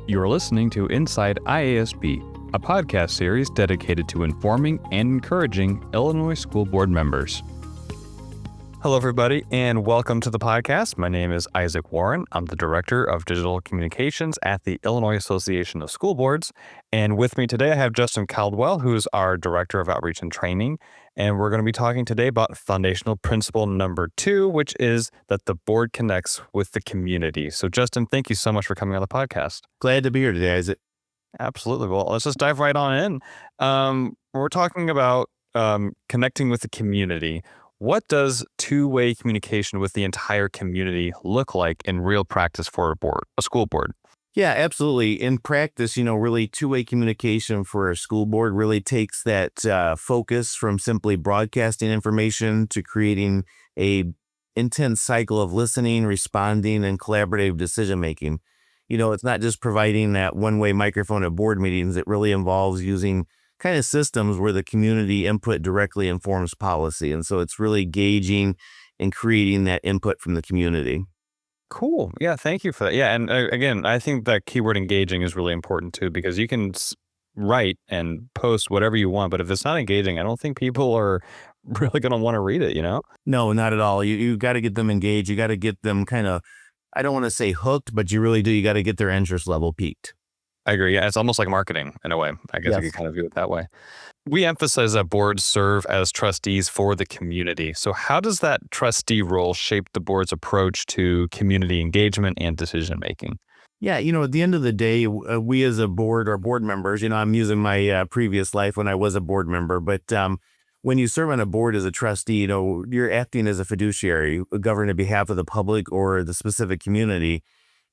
You are listening to Inside IASB, a podcast series dedicated to informing and encouraging Illinois School Board members. Hello, everybody, and welcome to the podcast. My name is Isaac Warren. I'm the Director of Digital Communications at the Illinois Association of School Boards. And with me today, I have Justin Caldwell, who's our Director of Outreach and Training. And we're going to be talking today about foundational principle number 2, which is that the board connects with the community. So, Justin, thank you so much for coming on the podcast. Glad to be here today, Isaac. Absolutely. Well, let's just dive right on in. We're talking about connecting with the community. What does two-way communication with the entire community look like in real practice for a school board? Yeah, absolutely. In practice, really two-way communication for a school board really takes that focus from simply broadcasting information to creating a intense cycle of listening, responding, and collaborative decision-making. It's not just providing that one-way microphone at board meetings. It really involves using kind of systems where the community input directly informs policy. And so it's really gauging and creating that input from the community. Cool. Yeah, thank you for that. Yeah, and again, I think that keyword engaging is really important too, because you can write and post whatever you want, but if it's not engaging, I don't think people are really going to want to read it, No, not at all. You got to get them engaged. You got to get them kind of, I don't want to say hooked, but you really do. You got to get their interest level peaked. I agree. Yeah, it's almost like marketing in a way. I guess Yes. I could kind of view it that way. We emphasize that boards serve as trustees for the community. So how does that trustee role shape the board's approach to community engagement and decision making? Yeah, at the end of the day, we as a board or board members, I'm using my previous life when I was a board member, but when you serve on a board as a trustee, you're acting as a fiduciary, governing on behalf of the public or the specific community.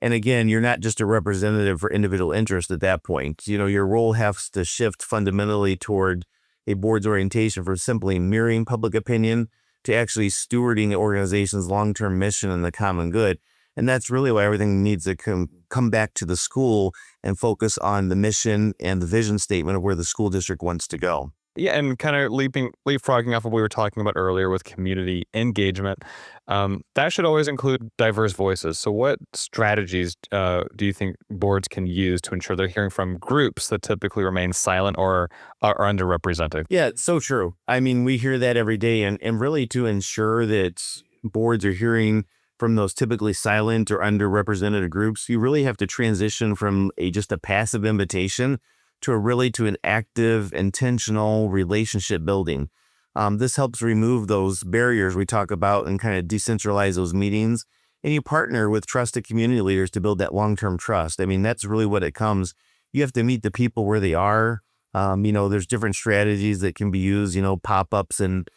And again, you're not just a representative for individual interest at that point. Your role has to shift fundamentally toward a board's orientation from simply mirroring public opinion to actually stewarding the organization's long-term mission and the common good. And that's really why everything needs to come back to the school and focus on the mission and the vision statement of where the school district wants to go. Yeah, and kind of leapfrogging off of what we were talking about earlier with community engagement, that should always include diverse voices. So what strategies do you think boards can use to ensure they're hearing from groups that typically remain silent or are underrepresented? Yeah, it's so true. I mean, we hear that every day. And really to ensure that boards are hearing from those typically silent or underrepresented groups, you really have to transition from just a passive invitation to an active, intentional relationship building. This helps remove those barriers we talk about and kind of decentralize those meetings. And you partner with trusted community leaders to build that long-term trust. I mean, that's really what it comes. You have to meet the people where they are. There's different strategies that can be used, pop-ups and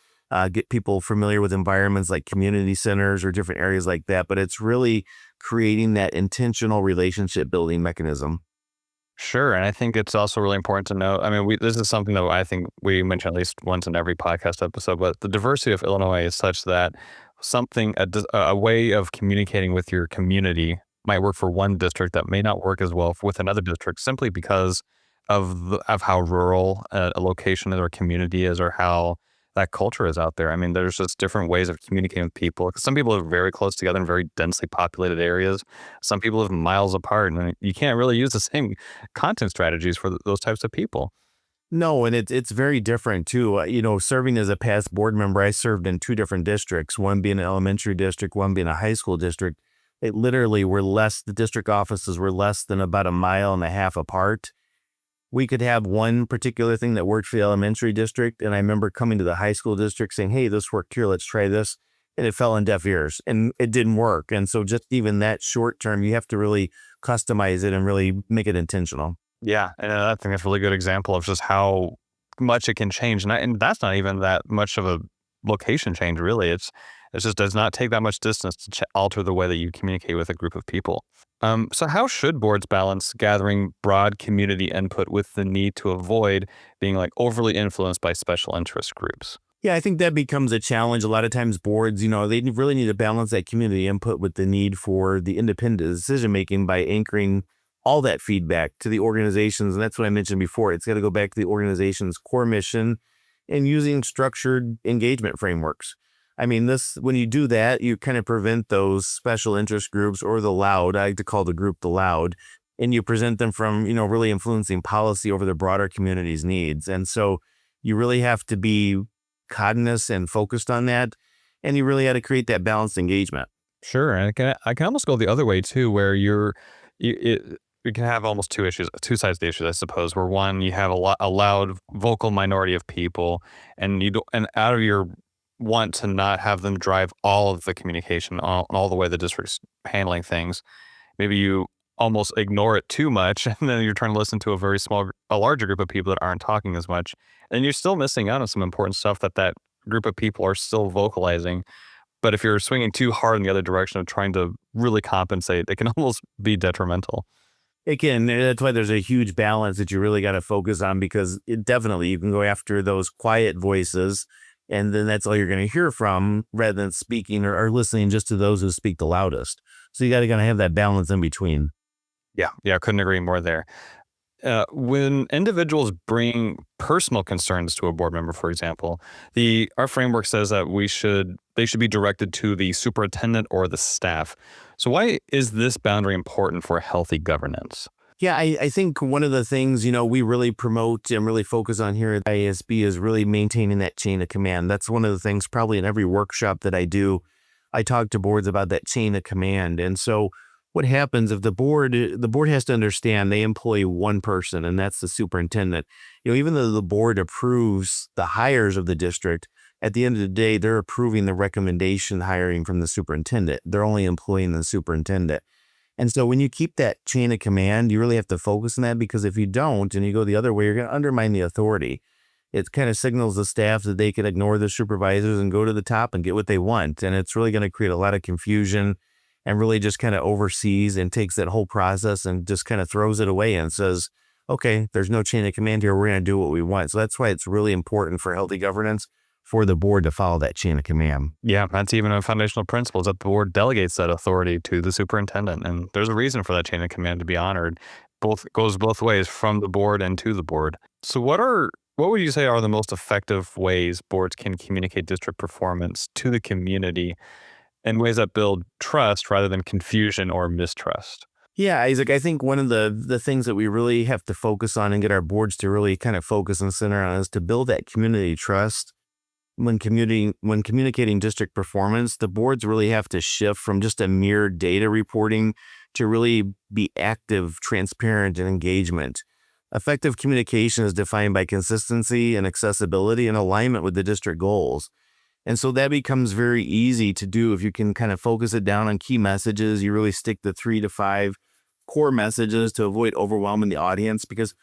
get people familiar with environments like community centers or different areas like that. But it's really creating that intentional relationship building mechanism. Sure. And I think it's also really important to know, this is something that I think we mention at least once in every podcast episode, but the diversity of Illinois is such that a way of communicating with your community might work for one district that may not work as well with another district simply because of how rural a location or community is or how that culture is out there. I mean, there's just different ways of communicating with people. Some people are very close together in very densely populated areas. Some people live miles apart, and you can't really use the same content strategies for those types of people. No, and it's very different too. Serving as a past board member, I served in 2 different districts, one being an elementary district, one being a high school district. It literally the district offices were less than about 1.5 miles apart. We could have one particular thing that worked for the elementary district. And I remember coming to the high school district saying, hey, this worked here, let's try this. And it fell on deaf ears and it didn't work. And so just even that short term, you have to really customize it and really make it intentional. Yeah. And I think that's a really good example of just how much it can change. And that's not even that much of a location change, really. It just does not take that much distance to alter the way that you communicate with a group of people. So how should boards balance gathering broad community input with the need to avoid being overly influenced by special interest groups? Yeah, I think that becomes a challenge. A lot of times boards, they really need to balance that community input with the need for the independent decision-making by anchoring all that feedback to the organizations. And that's what I mentioned before. It's got to go back to the organization's core mission and using structured engagement frameworks. I mean, when you do that, you kind of prevent those special interest groups or the loud. I like to call the group the loud and you present them from, really influencing policy over the broader community's needs. And so you really have to be cognizant and focused on that. And you really had to create that balanced engagement. Sure, and I can almost go the other way too, where you can have almost two sides of the issue, I suppose. Where one, you have a loud, vocal minority of people, and you don't, and out of your want to not have them drive all of the communication, all the way the district's handling things. Maybe you almost ignore it too much, and then you're trying to listen to a larger group of people that aren't talking as much, and you're still missing out on some important stuff that group of people are still vocalizing. But if you're swinging too hard in the other direction of trying to really compensate, it can almost be detrimental. Again, that's why there's a huge balance that you really got to focus on, because it definitely, you can go after those quiet voices, and then that's all you're going to hear from, rather than speaking or listening just to those who speak the loudest. So you got to kind of have that balance in between. Yeah, I couldn't agree more there. When individuals bring personal concerns to a board member, for example, our framework says that they should be directed to the superintendent or the staff. So why is this boundary important for healthy governance? Yeah, I think one of the things, we really promote and really focus on here at IASB is really maintaining that chain of command. That's one of the things probably in every workshop that I do. I talk to boards about that chain of command. And so what happens if the board has to understand they employ one person, and that's the superintendent. Even though the board approves the hires of the district, at the end of the day, they're approving the recommendation hiring from the superintendent. They're only employing the superintendent. And so when you keep that chain of command, you really have to focus on that, because if you don't and you go the other way, you're going to undermine the authority. It kind of signals the staff that they can ignore the supervisors and go to the top and get what they want. And it's really going to create a lot of confusion, and really just kind of oversees and takes that whole process and just kind of throws it away and says, okay, there's no chain of command here. We're going to do what we want. So that's why it's really important for healthy governance for the board to follow that chain of command. Yeah, that's even a foundational principle, is that the board delegates that authority to the superintendent. And there's a reason for that chain of command to be honored. Goes both ways, from the board and to the board. So what would you say are the most effective ways boards can communicate district performance to the community in ways that build trust rather than confusion or mistrust? Yeah, Isaac, I think one of the things that we really have to focus on and get our boards to really kind of focus and center on is to build that community trust. When communicating district performance, the boards really have to shift from just a mere data reporting to really be active, transparent, and engagement. Effective communication is defined by consistency and accessibility and alignment with the district goals. And so that becomes very easy to do if you can kind of focus it down on key messages. You really stick to 3 to 5 core messages to avoid overwhelming the audience, because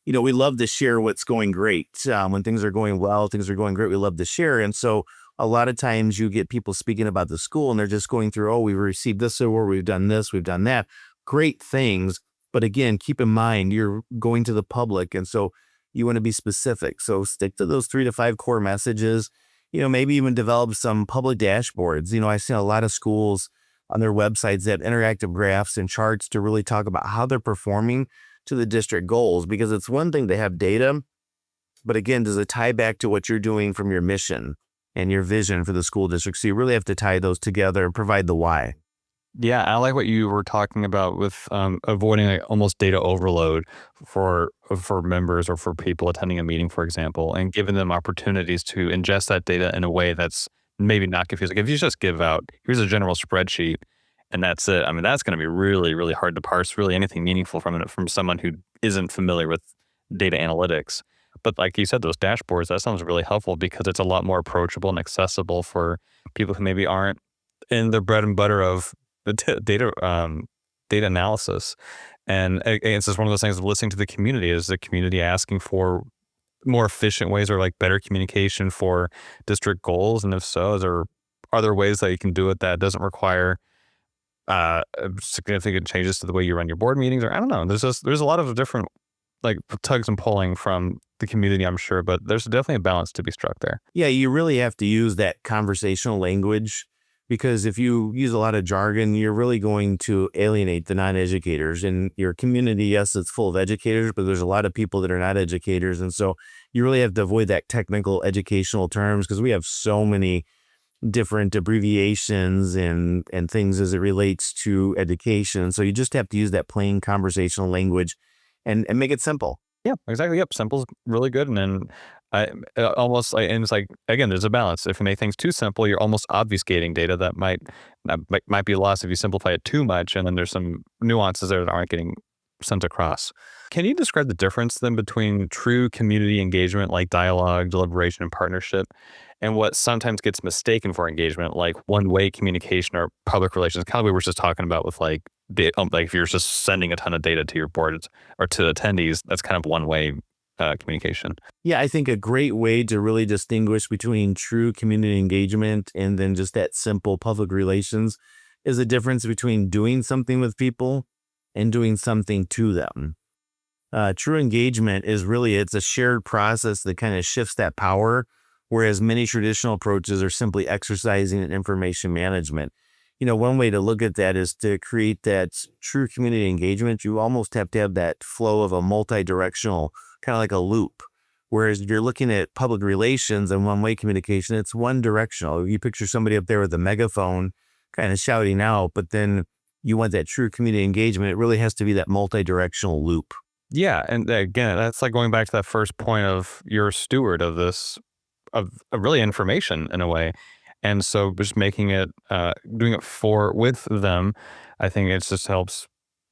we love to share what's going great. When things are going well, things are going great, we love to share. And so a lot of times you get people speaking about the school and they're just going through, oh, we've received this award, we've done this, we've done that. Great things. But again, keep in mind, you're going to the public. And so you want to be specific. So stick to those 3 to 5 core messages. Maybe even develop some public dashboards. I've seen a lot of schools on their websites that have interactive graphs and charts to really talk about how they're performing to the district goals, because it's one thing to have data, but again, does it tie back to what you're doing from your mission and your vision for the school district? So you really have to tie those together and provide the why. Yeah, I like what you were talking about with avoiding almost data overload for members or for people attending a meeting, for example, and giving them opportunities to ingest that data in a way that's maybe not confusing. If you just give out, here's a general spreadsheet, and that's it. I mean, that's going to be really, really hard to parse really anything meaningful from it from someone who isn't familiar with data analytics. But like you said, those dashboards, that sounds really helpful, because it's a lot more approachable and accessible for people who maybe aren't in the bread and butter of the data analysis. And it's just one of those things of listening to the community. Is the community asking for more efficient ways or like better communication for district goals? And if so, are there ways that you can do it that doesn't require significant changes to the way you run your board meetings? Or I don't know. There's a lot of different like tugs and pulling from the community, I'm sure, but there's definitely a balance to be struck there. Yeah, you really have to use that conversational language, because if you use a lot of jargon, you're really going to alienate the non-educators. In your community, yes, it's full of educators, but there's a lot of people that are not educators. And so you really have to avoid that technical educational terms, because we have so many different abbreviations and things as it relates to education. So you just have to use that plain conversational language and make it simple. Yeah, exactly. Yep. Simple's really good. And then I almost like, and it's like, again, there's a balance. If you make things too simple, you're almost obfuscating data that might be lost if you simplify it too much. And then there's some nuances there that aren't getting sent across. Can you describe the difference then between true community engagement, like dialogue, deliberation, and partnership, and what sometimes gets mistaken for engagement, like one-way communication or public relations? Kind of we were just talking about with like if you're just sending a ton of data to your boards or to attendees, that's kind of one-way communication. Yeah, I think a great way to really distinguish between true community engagement and then just that simple public relations is the difference between doing something with people and doing something to them. True engagement is really, it's a shared process that kind of shifts that power, whereas many traditional approaches are simply exercising in information management. One way to look at that is to create that true community engagement. You almost have to have that flow of a multi-directional, kind of like a loop. Whereas if you're looking at public relations and one-way communication, it's one directional. You picture somebody up there with a megaphone kind of shouting out, but then you want that true community engagement. It really has to be that multi-directional loop. Yeah, and again, that's like going back to that first point of you're a steward of this, of really information in a way. And so just making it, doing it with them, I think it just helps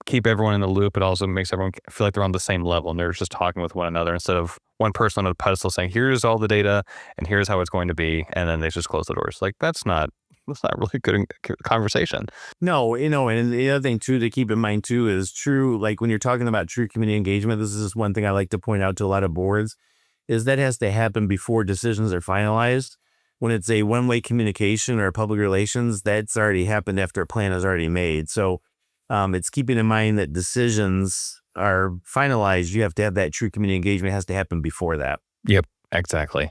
keep everyone in the loop. It also makes everyone feel like they're on the same level and they're just talking with one another instead of one person on a pedestal saying, here's all the data and here's how it's going to be. And then they just close the doors. Like that's not really good conversation. No, and the other thing too to keep in mind too is true, like when you're talking about true community engagement, this is just one thing I like to point out to a lot of boards, is that has to happen before decisions are finalized. When it's a one-way communication or public relations, that's already happened after a plan is already made. So it's keeping in mind that decisions are finalized. You have to have that true community engagement has to happen before that. Yep, exactly.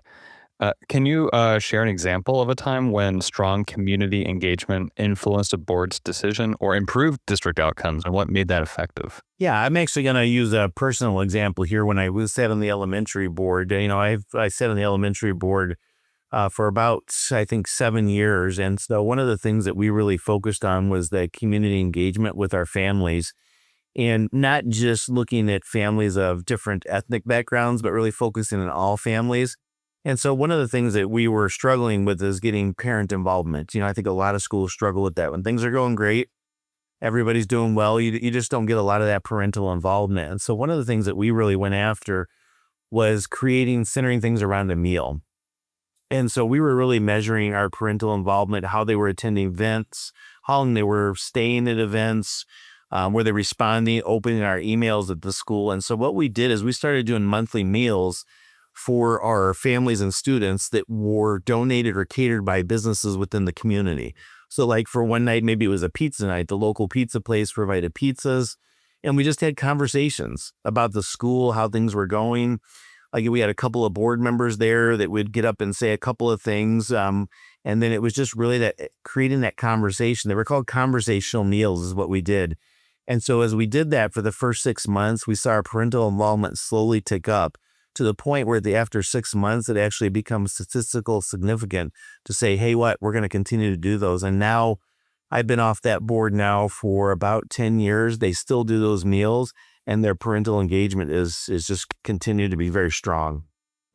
Can you share an example of a time when strong community engagement influenced a board's decision or improved district outcomes, and what made that effective? Yeah, I'm actually going to use a personal example here. When I was sat on the elementary board, I sat on the elementary board for about, I think, 7 years. And so one of the things that we really focused on was the community engagement with our families, and not just looking at families of different ethnic backgrounds, but really focusing on all families. And so one of the things that we were struggling with is getting parent involvement. I think a lot of schools struggle with that. When things are going great, everybody's doing well, you just don't get a lot of that parental involvement. And so one of the things that we really went after was centering things around a meal. And so we were really measuring our parental involvement, how they were attending events, how long they were staying at events, were they responding, opening our emails at the school. And so what we did is we started doing monthly meals for our families and students that were donated or catered by businesses within the community. So like for one night, maybe it was a pizza night, the local pizza place provided pizzas, and we just had conversations about the school, how things were going. Like we had a couple of board members there that would get up and say a couple of things. And then it was just really that creating that conversation. They were called conversational meals is what we did. And so as we did that for the first 6 months, we saw our parental involvement slowly tick up to the point where after 6 months, it actually becomes statistical significant to say, hey, we're going to continue to do those. And now I've been off that board now for about 10 years. They still do those meals, and their parental engagement is just continued to be very strong.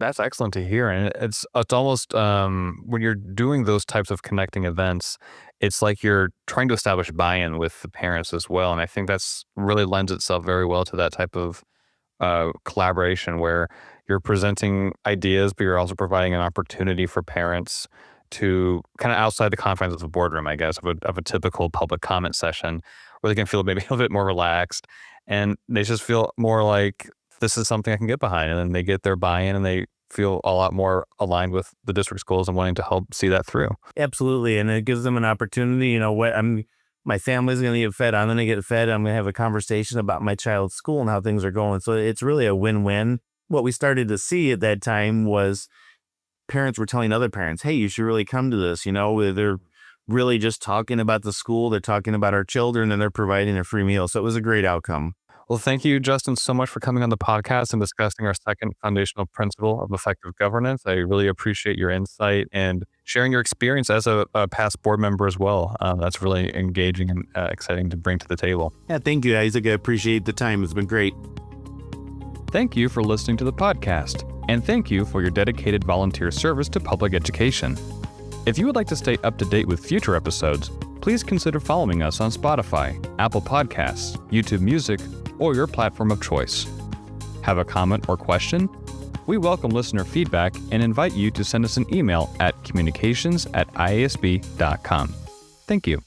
That's excellent to hear. And it's almost when you're doing those types of connecting events, it's like you're trying to establish buy-in with the parents as well. And I think that's really lends itself very well to that type of collaboration where you're presenting ideas, but you're also providing an opportunity for parents to kind of outside the confines of the boardroom, I guess, of a typical public comment session where they can feel maybe a bit more relaxed and they just feel more like this is something I can get behind. And then they get their buy-in and they feel a lot more aligned with the district's goals and wanting to help see that through. Absolutely. And it gives them an opportunity. My family's going to get fed. I'm going to get fed. I'm going to have a conversation about my child's school and how things are going. So it's really a win-win. What we started to see at that time was parents were telling other parents, hey, you should really come to this. They're really just talking about the school. They're talking about our children and they're providing a free meal. So it was a great outcome. Well, thank you, Justin, so much for coming on the podcast and discussing our second foundational principle of effective governance. I really appreciate your insight and sharing your experience as a past board member as well. That's really engaging and exciting to bring to the table. Yeah, thank you, Isaac. I appreciate the time. It's been great. Thank you for listening to the podcast, and thank you for your dedicated volunteer service to public education. If you would like to stay up to date with future episodes, please consider following us on Spotify, Apple Podcasts, YouTube Music, or your platform of choice. Have a comment or question? We welcome listener feedback and invite you to send us an email at communications@iasb.com. Thank you.